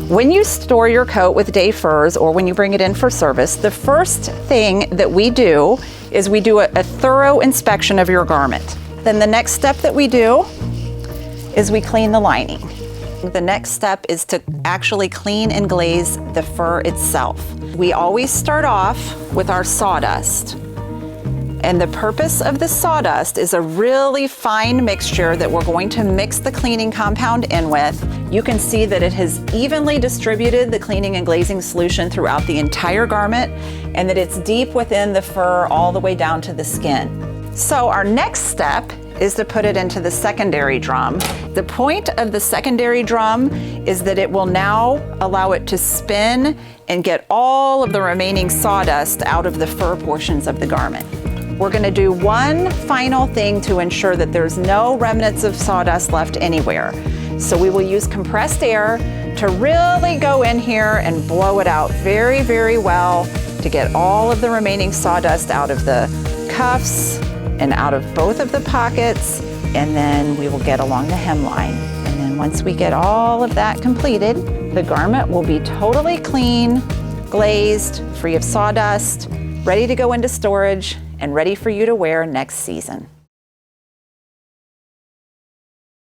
When you store your coat with day furs or when you bring it in for service, the first thing that we do is we do a thorough inspection of your garment. Then the next step that we do is we clean the lining. The next step is to actually clean and glaze the fur itself. We always start off with our sawdust. And the purpose of the sawdust is a really fine mixture that we're going to mix the cleaning compound in with. You can see that it has evenly distributed the cleaning and glazing solution throughout the entire garment and that it's deep within the fur all the way down to the skin. So our next step is to put it into the secondary drum. The point of the secondary drum is that it will now allow it to spin and get all of the remaining sawdust out of the fur portions of the garment. We're gonna do one final thing to ensure that there's no remnants of sawdust left anywhere. So we will use compressed air to really go in here and blow it out very, very well to get all of the remaining sawdust out of the cuffs and out of both of the pockets, and then we will get along the hemline. And then once we get all of that completed, the garment will be totally clean, glazed, free of sawdust, ready to go into storage, and ready for you to wear next season.